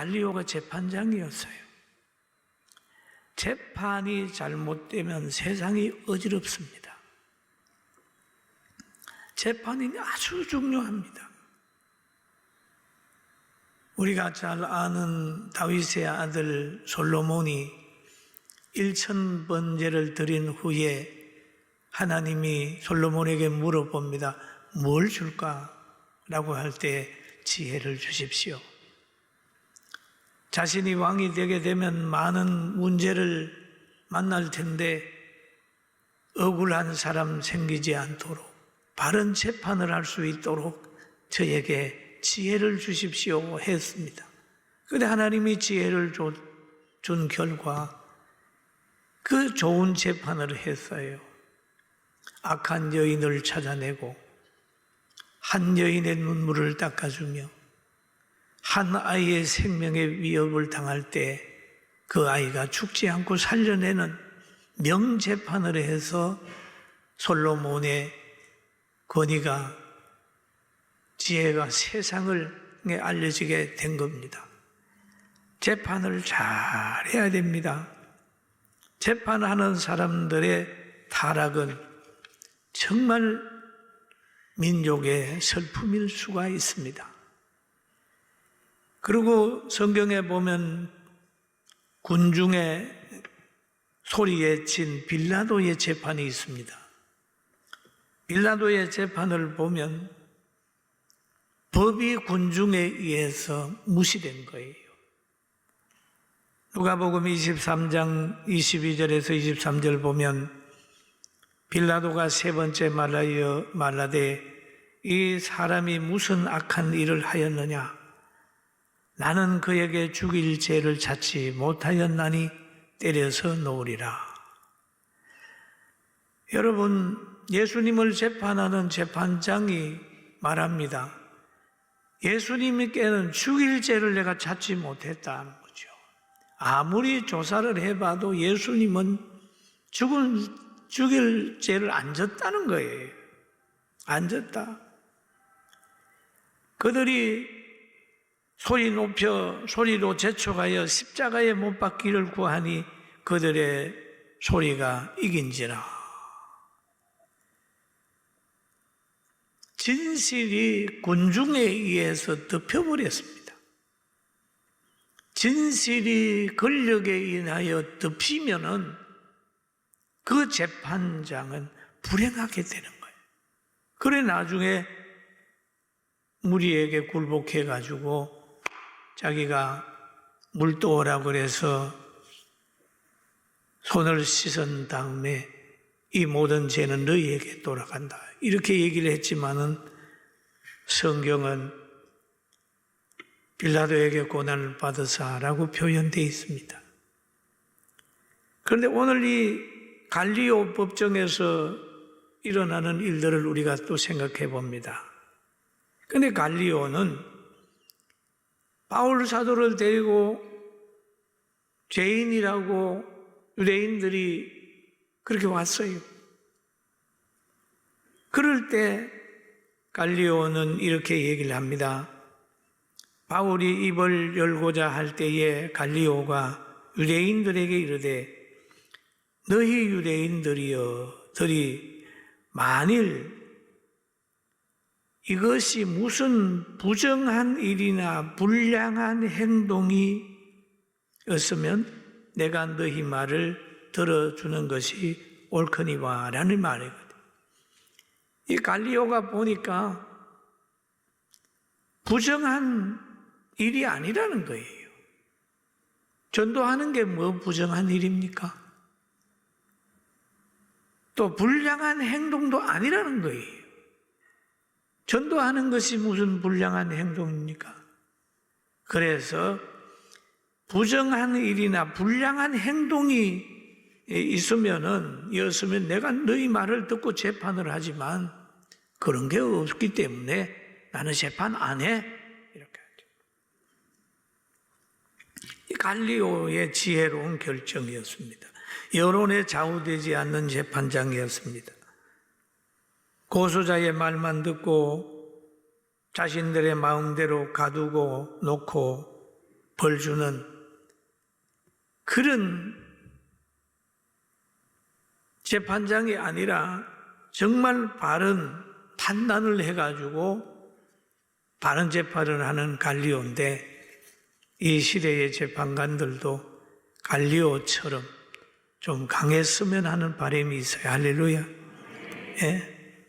갈리오가 재판장이었어요. 재판이 잘못되면 세상이 어지럽습니다. 재판이 아주 중요합니다. 우리가 잘 아는 다윗의 아들 솔로몬이 1000번제를 드린 후에 하나님이 솔로몬에게 물어봅니다. 뭘 줄까? 라고 할 때 지혜를 주십시오. 자신이 왕이 되게 되면 많은 문제를 만날 텐데 억울한 사람 생기지 않도록 바른 재판을 할 수 있도록 저에게 지혜를 주십시오 했습니다. 그런데 하나님이 지혜를 준 결과 그 좋은 재판을 했어요. 악한 여인을 찾아내고 한 여인의 눈물을 닦아주며 한 아이의 생명의 위협을 당할 때 그 아이가 죽지 않고 살려내는 명재판을 해서 솔로몬의 권위가 지혜가 세상을 알려지게 된 겁니다. 재판을 잘 해야 됩니다. 재판하는 사람들의 타락은 정말 민족의 슬픔일 수가 있습니다. 그리고 성경에 보면 군중의 소리에 친 빌라도의 재판이 있습니다. 빌라도의 재판을 보면 법이 군중에 의해서 무시된 거예요. 누가복음 23장 22절에서 23절 보면 빌라도가 세 번째 말하되 이 사람이 무슨 악한 일을 하였느냐? 나는 그에게 죽일 죄를 찾지 못하였나니 때려서 놓으리라. 여러분, 예수님을 재판하는 재판장이 말합니다. 예수님께는 죽일 죄를 내가 찾지 못했다는 거죠. 아무리 조사를 해봐도 예수님은 죽일 죄를 안 졌다는 거예요. 안 졌다. 그들이 소리로 재촉하여 십자가에 못 박기를 구하니 그들의 소리가 이긴지라. 진실이 군중에 의해서 덮여버렸습니다. 진실이 권력에 인하여 덮이면은 그 재판장은 불행하게 되는 거예요. 그래 나중에 무리에게 굴복해가지고 자기가 물 떠오라고 그래서 손을 씻은 다음에 이 모든 죄는 너희에게 돌아간다. 이렇게 얘기를 했지만은 성경은 빌라도에게 고난을 받으사라고 표현되어 있습니다. 그런데 오늘 이 갈리오 법정에서 일어나는 일들을 우리가 또 생각해 봅니다. 그런데 갈리오는 바울 사도를 데리고 죄인이라고 유대인들이 그렇게 왔어요. 그럴 때 갈리오는 이렇게 얘기를 합니다. 바울이 입을 열고자 할 때에 갈리오가 유대인들에게 이르되 너희 유대인들이 만일 이것이 무슨 부정한 일이나 불량한 행동이 었으면 내가 너희 말을 들어주는 것이 옳거니와 라는 말이거든요. 이 갈리오가 보니까 부정한 일이 아니라는 거예요. 전도하는 게 뭐 부정한 일입니까? 또 불량한 행동도 아니라는 거예요. 전도하는 것이 무슨 불량한 행동입니까? 그래서 부정한 일이나 불량한 행동이 이었으면 내가 너희 말을 듣고 재판을 하지만 그런 게 없기 때문에 나는 재판 안 해. 이렇게 하죠. 이 갈리오의 지혜로운 결정이었습니다. 여론에 좌우되지 않는 재판장이었습니다. 고소자의 말만 듣고 자신들의 마음대로 가두고 놓고 벌 주는 그런 재판장이 아니라 정말 바른 판단을 해가지고 바른 재판을 하는 갈리오인데, 이 시대의 재판관들도 갈리오처럼 좀 강했으면 하는 바람이 있어요. 할렐루야. 예.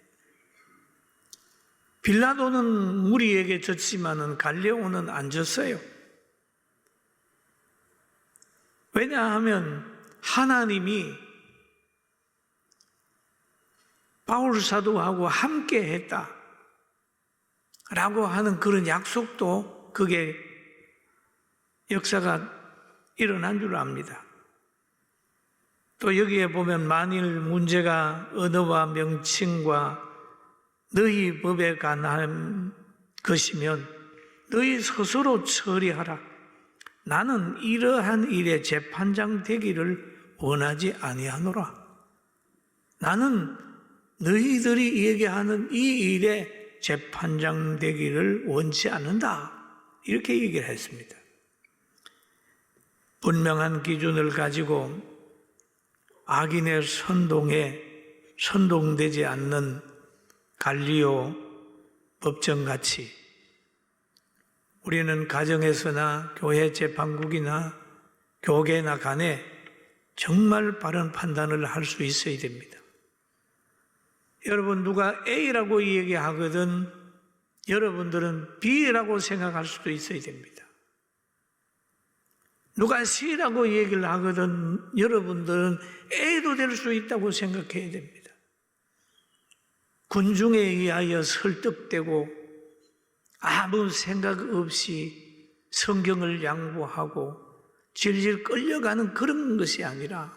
빌라도는 무리에게 졌지만은 갈리오는 안 졌어요. 왜냐하면 하나님이 바울 사도하고 함께 했다 라고 하는 그런 약속도, 그게 역사가 일어난 줄 압니다. 또 여기에 보면 만일 문제가 언어와 명칭과 너희 법에 관한 것이면 너희 스스로 처리하라. 나는 이러한 일에 재판장 되기를 원하지 아니하노라. 나는 너희들이 얘기하는 이 일에 재판장 되기를 원치 않는다. 이렇게 얘기를 했습니다. 분명한 기준을 가지고 악인의 선동에 선동되지 않는 갈리오 법정같이 우리는 가정에서나 교회 재판국이나 교계나 간에 정말 바른 판단을 할 수 있어야 됩니다. 여러분, 누가 A라고 얘기하거든 여러분들은 B라고 생각할 수도 있어야 됩니다. 누가 C라고 얘기를 하거든 여러분들은 A도 될 수 있다고 생각해야 됩니다. 군중에 의하여 설득되고 아무 생각 없이 성경을 양보하고 질질 끌려가는 그런 것이 아니라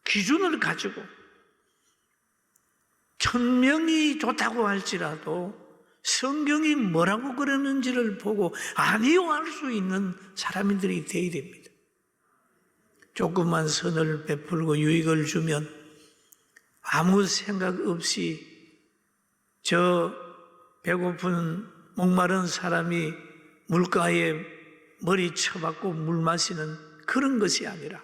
기준을 가지고 1000명이 좋다고 할지라도 성경이 뭐라고 그러는지를 보고 아니요 할 수 있는 사람들이 되어야 됩니다. 조그만 선을 베풀고 유익을 주면 아무 생각 없이 저 배고픈 목마른 사람이 물가에 머리 쳐박고 물 마시는 그런 것이 아니라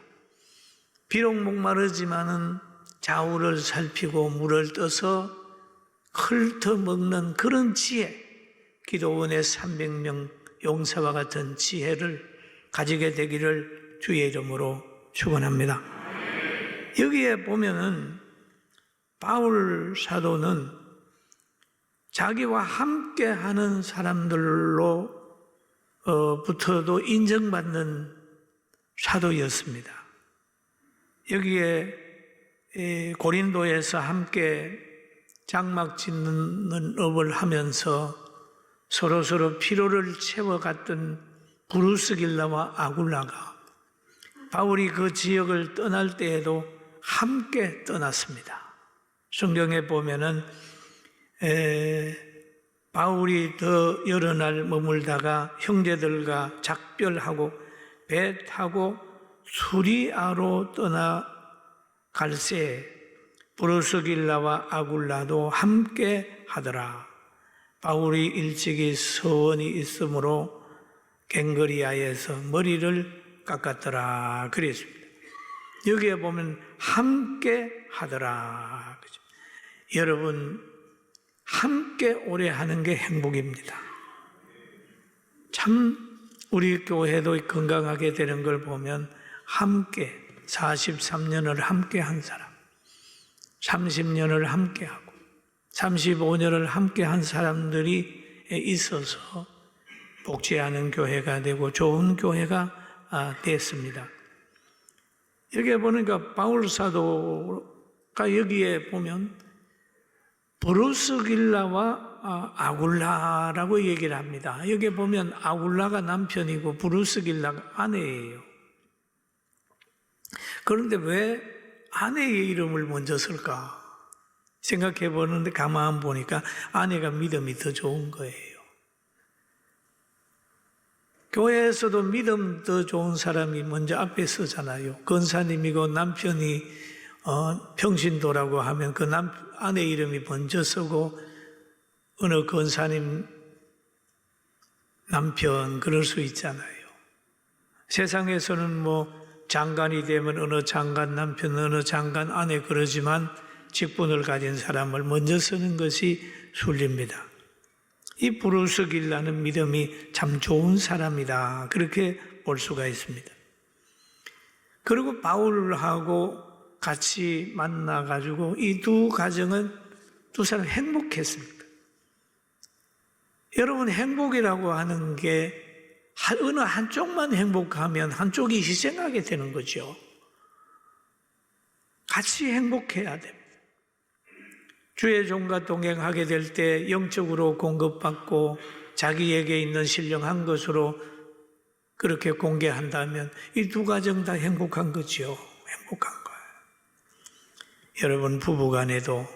비록 목마르지만은 좌우를 살피고 물을 떠서 훑어 먹는 그런 지혜, 기도원의 300명 용사와 같은 지혜를 가지게 되기를 주의 이름으로 축원합니다. 여기에 보면은 바울 사도는 자기와 함께 하는 사람들로부터도 인정받는 사도였습니다. 여기에 고린도에서 함께 장막 짓는 업을 하면서 서로 피로를 채워갔던 브루스길라와 아굴라가 바울이 그 지역을 떠날 때에도 함께 떠났습니다. 성경에 보면은 바울이 더 여러 날 머물다가 형제들과 작별하고 배 타고 수리아로 떠나갈새 브루스길라와 아굴라도 함께 하더라. 바울이 일찍이 서원이 있으므로 갱거리아에서 머리를 깎았더라 그랬습니다. 여기에 보면 함께 하더라. 여러분, 함께 오래 하는 게 행복입니다. 참 우리 교회도 건강하게 되는 걸 보면 함께 43년을 함께 한 사람, 30년을 함께 하고 35년을 함께 한 사람들이 있어서 복지하는 교회가 되고 좋은 교회가 됐습니다. 여기에 보니까 바울 사도가 여기에 보면 브루스길라와 아굴라라고 얘기를 합니다. 여기에 보면 아굴라가 남편이고 브루스길라가 아내예요. 그런데 왜 아내의 이름을 먼저 쓸까 생각해 보는데 가만 보니까 아내가 믿음이 더 좋은 거예요. 교회에서도 믿음 더 좋은 사람이 먼저 앞에 서잖아요. 권사님이고 남편이 평신도라고 하면 그 아내 이름이 먼저 서고 어느 권사님 남편 그럴 수 있잖아요. 세상에서는 장관이 되면 어느 장관 남편, 어느 장관 아내 그러지만 직분을 가진 사람을 먼저 쓰는 것이 순리입니다. 이 브루스 길라는 믿음이 참 좋은 사람이다, 그렇게 볼 수가 있습니다. 그리고 바울하고 같이 만나가지고 이 두 가정은 두 사람 행복했습니다. 여러분, 행복이라고 하는 게 어느 한쪽만 행복하면 한쪽이 희생하게 되는 거죠. 같이 행복해야 됩니다. 주의 종과 동행하게 될 때 영적으로 공급받고 자기에게 있는 신령한 것으로 그렇게 공개한다면 이 두 가정 다 행복한 거죠. 행복한 거예요. 여러분, 부부간에도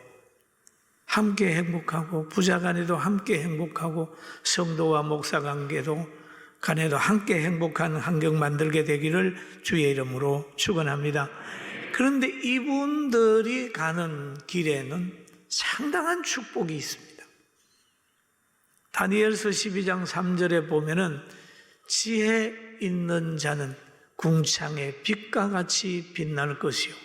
함께 행복하고 부자간에도 함께 행복하고 성도와 목사 관계도 간에도 함께 행복한 환경 만들게 되기를 주의 이름으로 축원합니다. 그런데 이분들이 가는 길에는 상당한 축복이 있습니다. 다니엘서 12장 3절에 보면은 지혜 있는 자는 궁창의 빛과 같이 빛날 것이요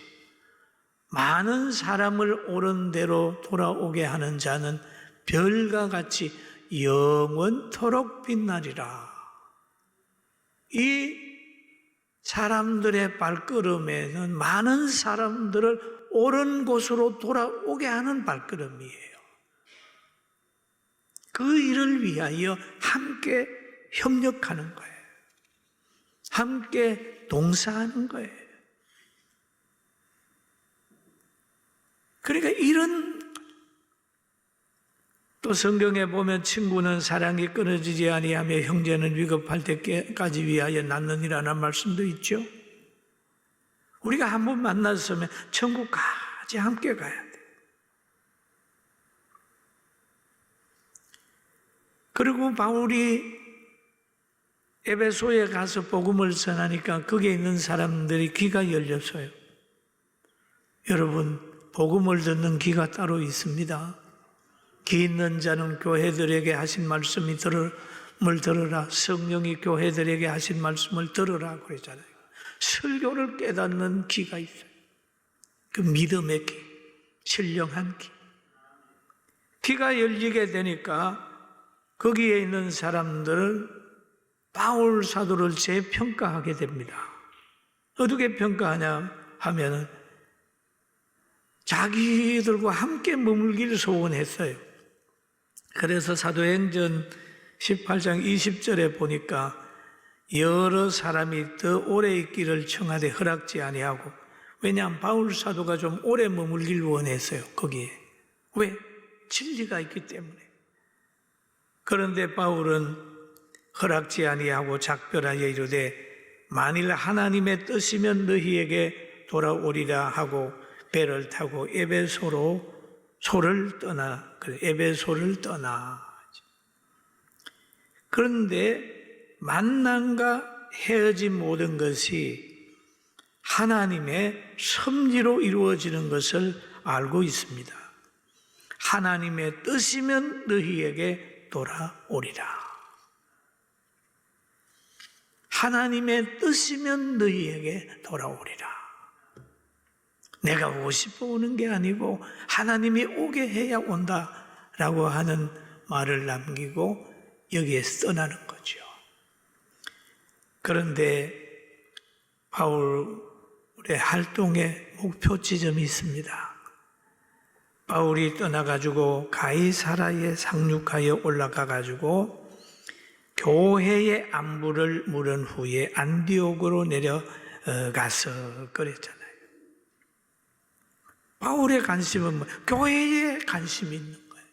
많은 사람을 옳은 대로 돌아오게 하는 자는 별과 같이 영원토록 빛나리라. 이 사람들의 발걸음에는 많은 사람들을 옳은 곳으로 돌아오게 하는 발걸음이에요. 그 일을 위하여 함께 협력하는 거예요. 함께 동사하는 거예요. 그러니까 이런, 또 성경에 보면 친구는 사랑이 끊어지지 아니하며 형제는 위급할 때까지 위하여 낳느니라는 말씀도 있죠. 우리가 한번 만났으면 천국까지 함께 가야 돼. 그리고 바울이 에베소에 가서 복음을 전하니까 거기에 있는 사람들이 귀가 열렸어요. 여러분, 복음을 듣는 귀가 따로 있습니다. 귀 있는 자는 교회들에게 하신 말씀을 들으라. 성령이 교회들에게 하신 말씀을 들으라 그랬잖아요. 설교를 깨닫는 귀가 있어요. 그 믿음의 귀, 신령한 귀. 귀가 열리게 되니까 거기에 있는 사람들을 바울 사도를 재평가하게 됩니다. 어떻게 평가하냐 하면은 자기들과 함께 머물기를 소원했어요. 그래서 사도행전 18장 20절에 보니까 여러 사람이 더 오래 있기를 청하되 허락지 아니하고, 왜냐하면 바울 사도가 좀 오래 머물길 원했어요. 거기에. 왜? 진리가 있기 때문에. 그런데 바울은 허락지 아니하고 작별하여 이르되 만일 하나님의 뜻이면 너희에게 돌아오리라 하고 배를 타고 에베소를 떠나. 그런데 만남과 헤어진 모든 것이 하나님의 섭리로 이루어지는 것을 알고 있습니다. 하나님의 뜻이면 너희에게 돌아오리라. 하나님의 뜻이면 너희에게 돌아오리라. 내가 오고 싶어 오는 게 아니고 하나님이 오게 해야 온다라고 하는 말을 남기고 여기에서 떠나는 거죠. 그런데 바울의 활동의 목표 지점이 있습니다. 바울이 떠나가지고 가이사라에 상륙하여 올라가가지고 교회의 안부를 물은 후에 안디옥으로 내려가서 그랬잖아요. 바울의 관심은 교회에 관심이 있는 거예요.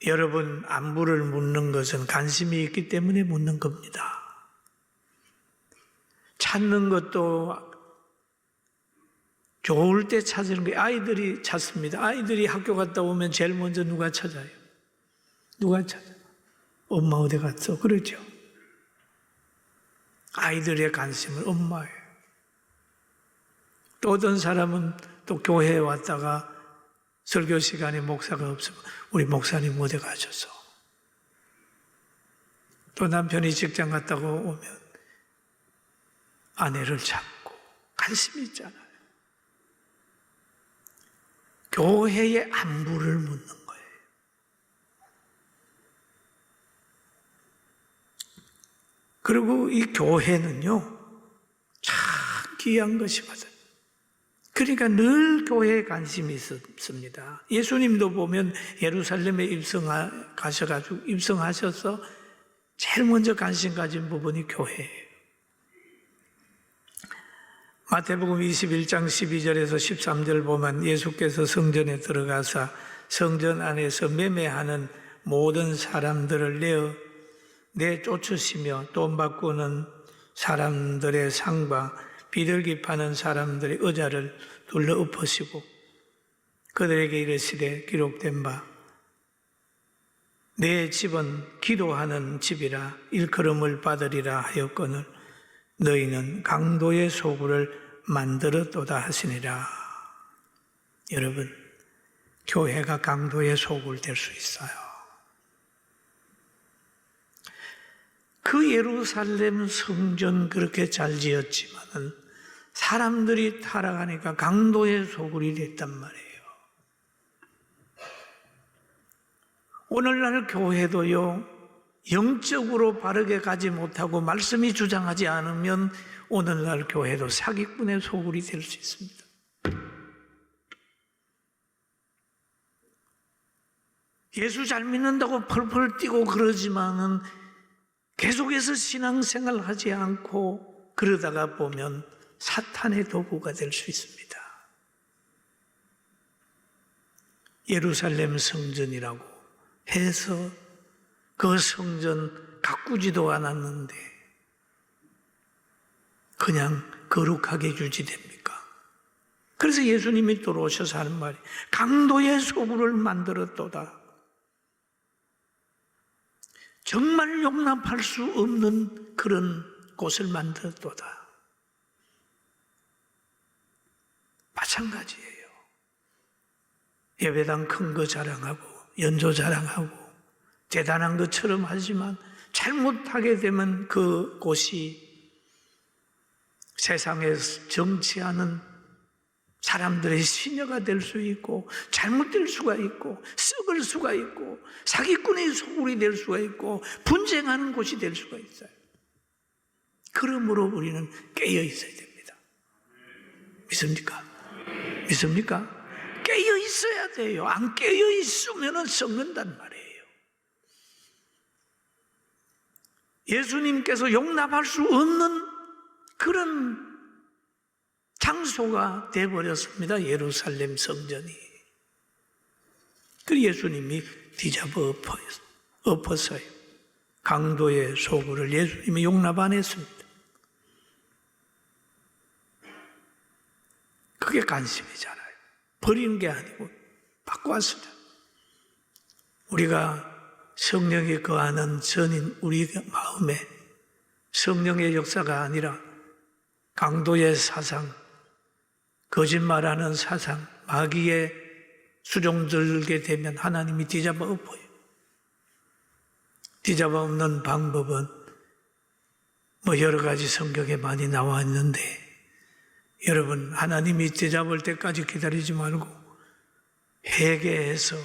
여러분, 안부를 묻는 것은 관심이 있기 때문에 묻는 겁니다. 찾는 것도 좋을 때 찾는 게 아이들이 찾습니다. 아이들이 학교 갔다 오면 제일 먼저 누가 찾아요? 누가 찾아? 엄마 어디 갔어? 그렇죠. 아이들의 관심은 엄마예요. 또 어떤 사람은 또 교회에 왔다가 설교 시간에 목사가 없으면 우리 목사님 어디 가셨어? 또 남편이 직장 갔다고 오면 아내를 찾고 관심이 있잖아요. 교회의 안부를 묻는 거예요. 그리고 이 교회는요, 참 귀한 것이거든요. 그러니까 늘 교회에 관심이 있습니다. 예수님도 보면 예루살렘에 입성하셔서 제일 먼저 관심 가진 부분이 교회예요. 마태복음 21장 12절에서 13절 보면 예수께서 성전에 들어가사 성전 안에서 매매하는 모든 사람들을 내쫓으시며 돈 바꾸는 사람들의 상과 비둘기 파는 사람들의 의자를 둘러 엎으시고 그들에게 이르시되 기록된 바 내 집은 기도하는 집이라 일컬음을 받으리라 하였거늘 너희는 강도의 소굴을 만들었도다 하시니라. 여러분, 교회가 강도의 소굴 될 수 있어요. 그 예루살렘 성전 그렇게 잘 지었지만은 사람들이 타락하니까 강도의 소굴이 됐단 말이에요. 오늘날 교회도요, 영적으로 바르게 가지 못하고 말씀이 주장하지 않으면 오늘날 교회도 사기꾼의 소굴이 될 수 있습니다. 예수 잘 믿는다고 펄펄 뛰고 그러지만은 계속해서 신앙생활 하지 않고 그러다가 보면 사탄의 도구가 될 수 있습니다. 예루살렘 성전이라고 해서 그 성전 가꾸지도 않았는데 그냥 거룩하게 유지됩니까? 그래서 예수님이 들어오셔서 하는 말이 강도의 소굴을 만들었도다. 정말 용납할 수 없는 그런 곳을 만들었도다. 마찬가지예요. 예배당 큰 거 자랑하고 연조 자랑하고 대단한 것처럼 하지만 잘못하게 되면 그 곳이 세상에 정치하는 사람들의 시녀가 될 수 있고 잘못될 수가 있고 썩을 수가 있고 사기꾼의 소굴이 될 수가 있고 분쟁하는 곳이 될 수가 있어요. 그러므로 우리는 깨어 있어야 됩니다. 믿습니까? 믿습니까? 깨어 있어야 돼요. 안 깨어 있으면 썩는단 말이에요. 예수님께서 용납할 수 없는 그런 장소가 되어버렸습니다. 예루살렘 성전이. 그 예수님이 뒤잡아 엎었어요. 강도의 소굴을 예수님이 용납 안 했습니다. 그게 관심이잖아요. 버리는 게 아니고 바꿔왔습니다. 우리가 성령이 거하는 전인 우리 마음에 성령의 역사가 아니라 강도의 사상, 거짓말하는 사상, 마귀의 수종들게 되면 하나님이 뒤잡아 엎어요. 뒤잡아 엎는 방법은 여러 가지 성경에 많이 나와 있는데 여러분, 하나님이 뒤잡을 때까지 기다리지 말고 회개해서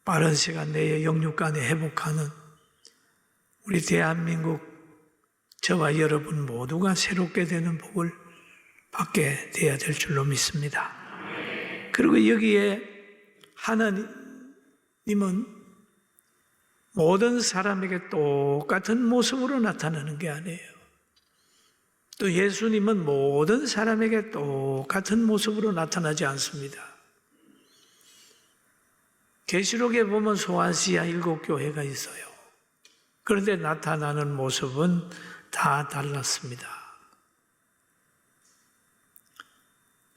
빠른 시간 내에 영육간에 회복하는 우리 대한민국 저와 여러분 모두가 새롭게 되는 복을 받게 되어야 될 줄로 믿습니다. 그리고 여기에 하나님은 모든 사람에게 똑같은 모습으로 나타나는 게 아니에요. 또 예수님은 모든 사람에게 똑같은 모습으로 나타나지 않습니다. 계시록에 보면 소아시아 7교회가 있어요. 그런데 나타나는 모습은 다 달랐습니다.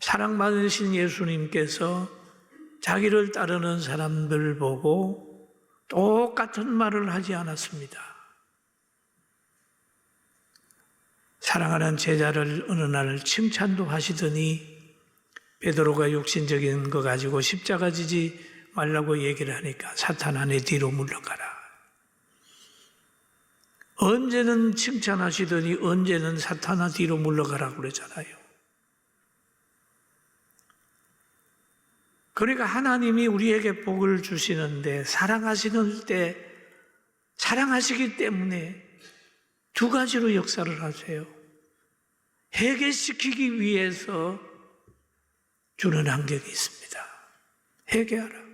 사랑받으신 예수님께서 자기를 따르는 사람들 보고 똑같은 말을 하지 않았습니다. 사랑하는 제자를 어느 날 칭찬도 하시더니 베드로가 육신적인 거 가지고 십자가 지지 말라고 얘기를 하니까 사탄아 내 뒤로 물러가라. 언제는 칭찬하시더니 언제는 사탄아 뒤로 물러가라고 그러잖아요. 그러니까 하나님이 우리에게 복을 주시는데 사랑하시는 때 사랑하시기 때문에 두 가지로 역사를 하세요. 회개시키기 위해서 주는 환경이 있습니다. 회개하라.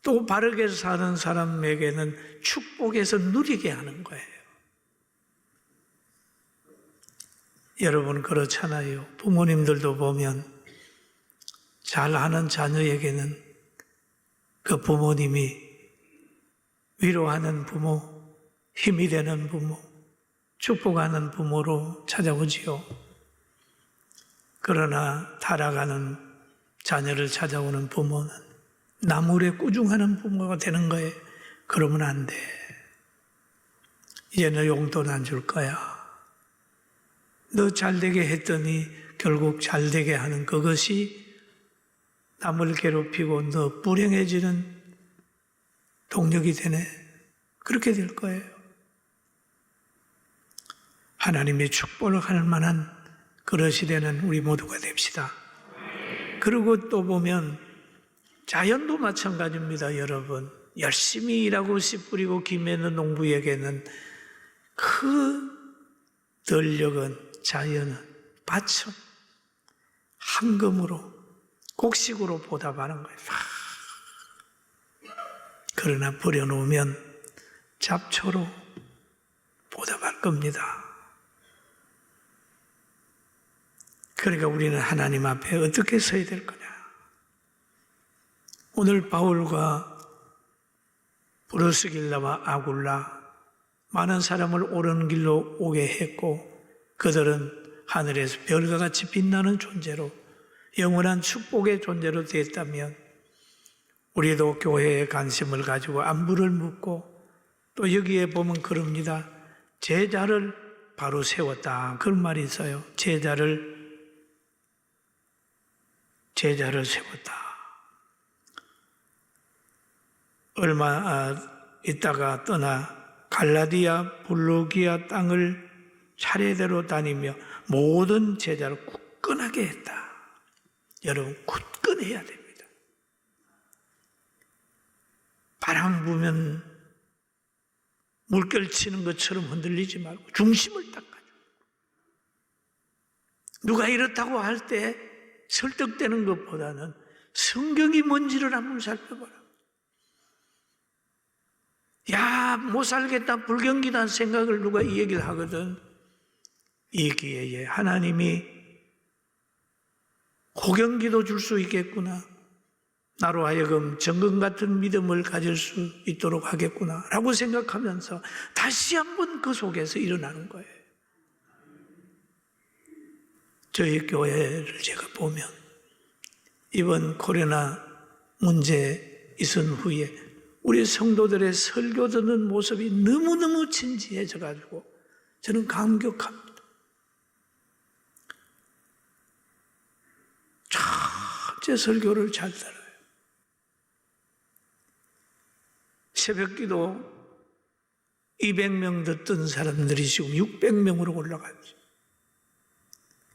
또 바르게 사는 사람에게는 축복에서 누리게 하는 거예요. 여러분 그렇잖아요. 부모님들도 보면 잘하는 자녀에게는 그 부모님이 위로하는 부모, 힘이 되는 부모, 축복하는 부모로 찾아오지요. 그러나 타락하는 자녀를 찾아오는 부모는 나무래 꾸중하는 부모가 되는 거예요. 그러면 안 돼. 이제 너 용돈 안 줄 거야. 너 잘되게 했더니 결국 잘되게 하는 그것이 남을 괴롭히고 너 불행해지는 동력이 되네. 그렇게 될 거예요. 하나님의 축복을 할 만한 그릇이 되는 우리 모두가 됩시다. 그리고 또 보면 자연도 마찬가지입니다, 여러분. 열심히 일하고 씨 뿌리고 기매는 농부에게는 그 덜력은 자연은 밭은 황금으로 곡식으로 보답하는 거예요. 그러나 버려놓으면 잡초로 보답할 겁니다. 그러니까 우리는 하나님 앞에 어떻게 서야 될 거냐. 오늘 바울과 브루스길라와 아굴라 많은 사람을 옳은 길로 오게 했고 그들은 하늘에서 별과 같이 빛나는 존재로 영원한 축복의 존재로 됐다면 우리도 교회에 관심을 가지고 안부를 묻고 또 여기에 보면 그럽니다. 제자를 바로 세웠다. 그런 말이 있어요. 제자를 세웠다. 얼마 있다가 떠나 갈라디아, 불루기아 땅을 차례대로 다니며 모든 제자를 굳건하게 했다. 여러분 굳건해야 됩니다. 바람 부면 물결 치는 것처럼 흔들리지 말고 중심을 딱 가지고 누가 이렇다고 할 때 설득되는 것보다는 성경이 뭔지를 한번 살펴봐라. 야, 못 살겠다, 불경기다 생각을 누가 이 얘기를 하거든. 이 기회에 하나님이 호경기도 줄 수 있겠구나. 나로 하여금 정금 같은 믿음을 가질 수 있도록 하겠구나 라고 생각하면서 다시 한번 그 속에서 일어나는 거예요. 저희 교회를 제가 보면 이번 코로나 문제 있은 후에 우리 성도들의 설교 듣는 모습이 너무너무 진지해져가지고 저는 감격합니다. 첫째 설교를 잘 들어요. 새벽기도 200명 듣던 사람들이 지금 600명으로 올라갔죠.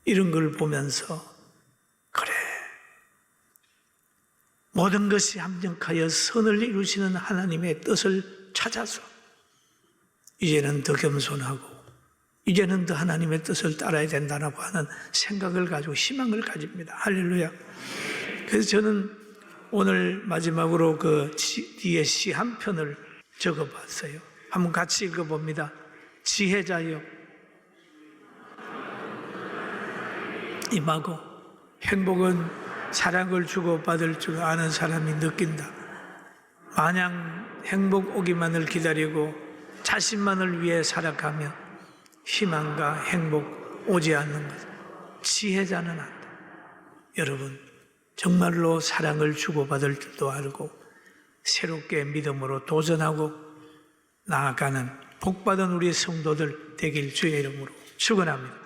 이런 걸 보면서 그래, 모든 것이 합력하여 선을 이루시는 하나님의 뜻을 찾아서 이제는 더 겸손하고 이제는 더 하나님의 뜻을 따라야 된다고 하는 생각을 가지고 희망을 가집니다. 할렐루야. 그래서 저는 오늘 마지막으로 그 뒤에 시 한 편을 적어봤어요. 한번 같이 읽어봅니다. 지혜자여 임하고 행복은 사랑을 주고받을 줄 아는 사람이 느낀다. 마냥 행복 오기만을 기다리고 자신만을 위해 살아가며 희망과 행복 오지 않는 것. 지혜자는 안다. 여러분 정말로 사랑을 주고받을 줄도 알고 새롭게 믿음으로 도전하고 나아가는 복받은 우리 성도들 되길 주의 이름으로 축원합니다.